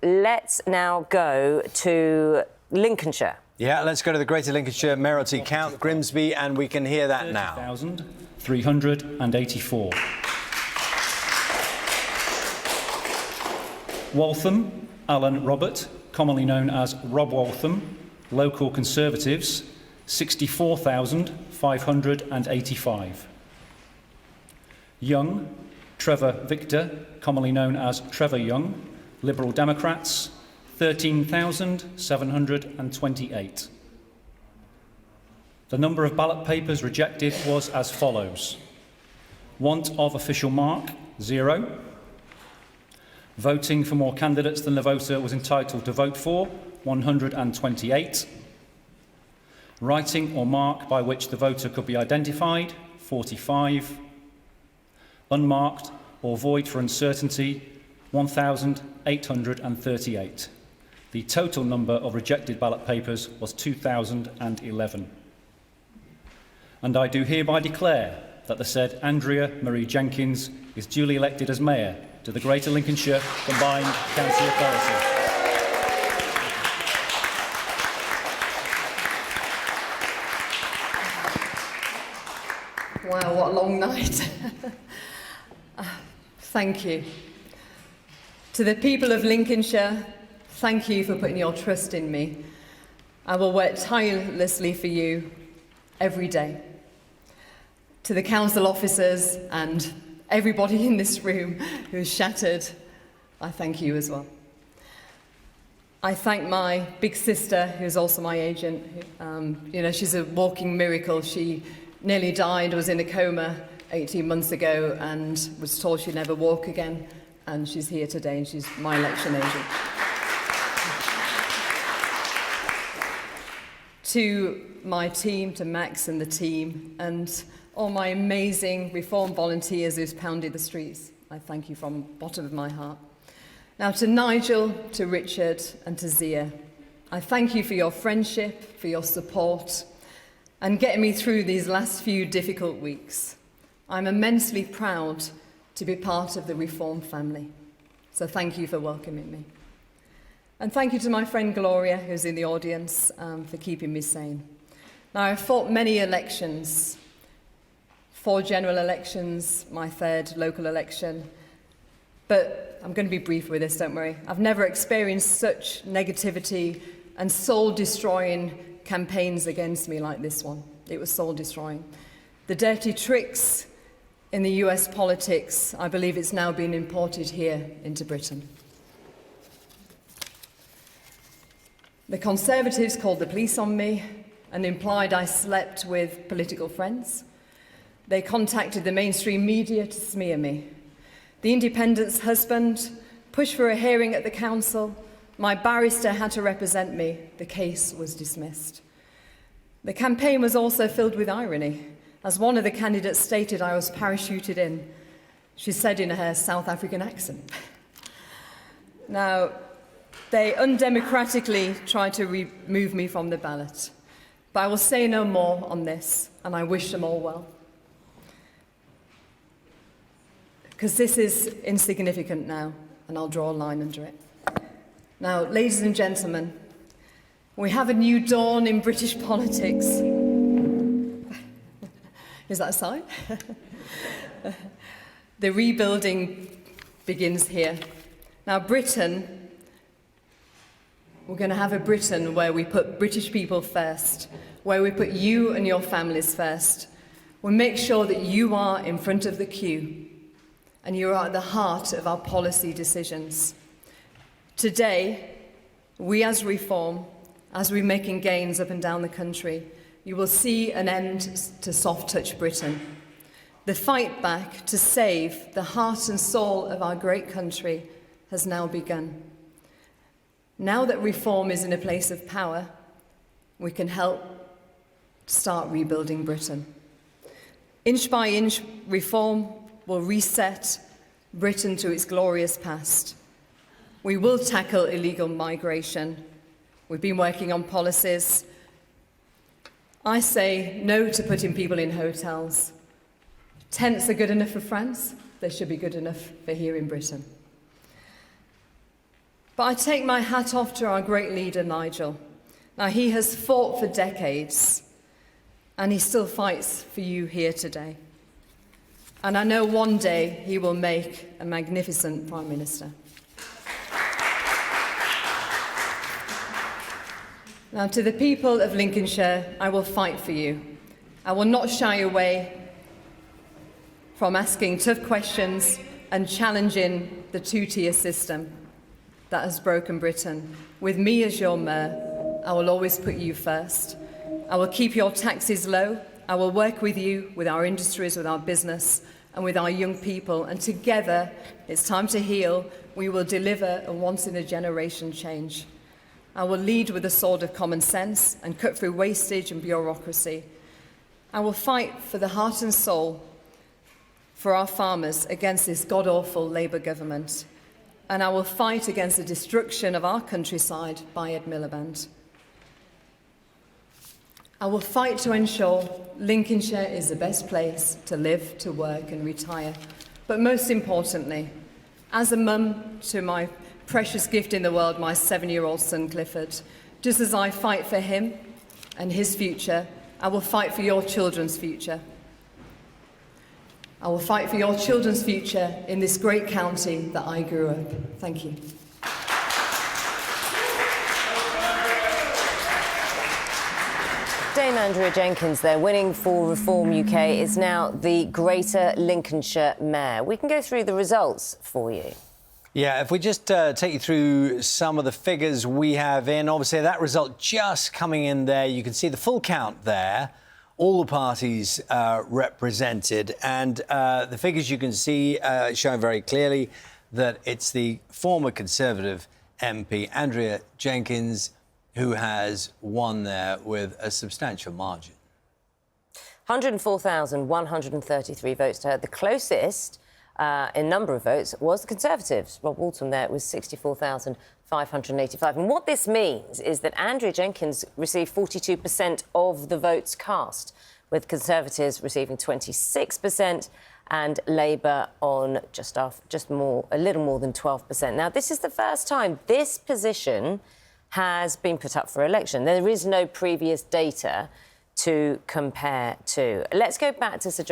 let's now go to Lincolnshire. Yeah, let's go to the Greater Lincolnshire mayoralty count, Grimsby, and we can hear that now. 30,384. Waltham, Alan Robert, commonly known as Rob Waltham, local Conservatives, 64,585. Young, Trevor Victor, commonly known as Trevor Young, Liberal Democrats, 13,728. The number of ballot papers rejected was as follows: want of official mark, 0. Voting for more candidates than the voter was entitled to vote for, 128. Writing or mark by which the voter could be identified, 45. Unmarked or void for uncertainty, 1,838. The total number of rejected ballot papers was 2,011. And I do hereby declare that the said Andrea Marie Jenkyns is duly elected as Mayor to the Greater Lincolnshire Combined County Authority. Wow, what a long night. Thank you. To the people of Lincolnshire, thank you for putting your trust in me. I will work tirelessly for you every day. To the council officers and everybody in this room who's shattered, I thank you as well. I thank my big sister, who's also my agent. She's a walking miracle. She nearly died, was in a coma 18 months ago and was told she'd never walk again. And she's here today and she's my election agent. To my team, to Max and the team, and all my amazing Reform volunteers who's pounded the streets, I thank you from the bottom of my heart. Now to Nigel, to Richard and to Zia, I thank you for your friendship, for your support, and getting me through these last few difficult weeks. I'm immensely proud to be part of the Reform family. So thank you for welcoming me. And thank you to my friend Gloria, who's in the audience, for keeping me sane. Now, I've fought many elections, 4 general elections, my 3rd local election, but I'm going to be brief with this, don't worry. I've never experienced such negativity and soul-destroying campaigns against me like this one. It was soul-destroying. The dirty tricks in the US politics, I believe it's now been imported here into Britain. The Conservatives called the police on me and implied I slept with political friends. They contacted the mainstream media to smear me. The Independent's husband pushed for a hearing at the council. My barrister had to represent me. The case was dismissed. The campaign was also filled with irony, as one of the candidates stated I was parachuted in. She said in her South African accent. Now, they undemocratically tried to remove me from the ballot. But I will say no more on this, and I wish them all well. Because this is insignificant now, and I'll draw a line under it. Now, ladies and gentlemen, we have a new dawn in British politics. Is that a sign? The rebuilding begins here. Now, Britain, we're going to have a Britain where we put British people first, where we put you and your families first. We make sure that you are in front of the queue and you are at the heart of our policy decisions. Today, we as Reform, as we're making gains up and down the country, you will see an end to soft-touch Britain. The fight back to save the heart and soul of our great country has now begun. Now that Reform is in a place of power, we can help start rebuilding Britain. Inch by inch, Reform will reset Britain to its glorious past. We will tackle illegal migration. We've been working on policies. I say no to putting people in hotels. Tents are good enough for France. They should be good enough for here in Britain. But I take my hat off to our great leader, Nigel. Now, he has fought for decades, and he still fights for you here today. And I know one day he will make a magnificent Prime Minister. Now, to the people of Lincolnshire, I will fight for you. I will not shy away from asking tough questions and challenging the two-tier system that has broken Britain. With me as your mayor, I will always put you first. I will keep your taxes low. I will work with you, with our industries, with our business, and with our young people. And together, it's time to heal. We will deliver a once-in-a-generation change. I will lead with a sword of common sense and cut through wastage and bureaucracy. I will fight for the heart and soul for our farmers against this god-awful Labour government. And I will fight against the destruction of our countryside by Ed Miliband. I will fight to ensure Lincolnshire is the best place to live, to work and retire. But most importantly, as a mum to my precious gift in the world, my 7-year-old son Clifford, just as I fight for him and his future, I will fight for your children's future. I will fight for your children's future in this great county that I grew up. Thank you. Dame Andrea Jenkyns there, winning for Reform UK, is now the Greater Lincolnshire Mayor. We can go through the results for you. Yeah, if we just take you through some of the figures we have in, obviously that result just coming in there. You can see the full count there, all the parties represented, and the figures you can see show very clearly that it's the former Conservative MP, Andrea Jenkyns, who has won there with a substantial margin. 104,133 votes to her. The closest in number of votes was the Conservatives. Rob Walton there was 64,585. And what this means is that Andrea Jenkyns received 42% of the votes cast, with Conservatives receiving 26% and Labour on a little more than 12%. Now, this is the first time this position has been put up for election. There is no previous data to compare to. Let's go back to Sir John.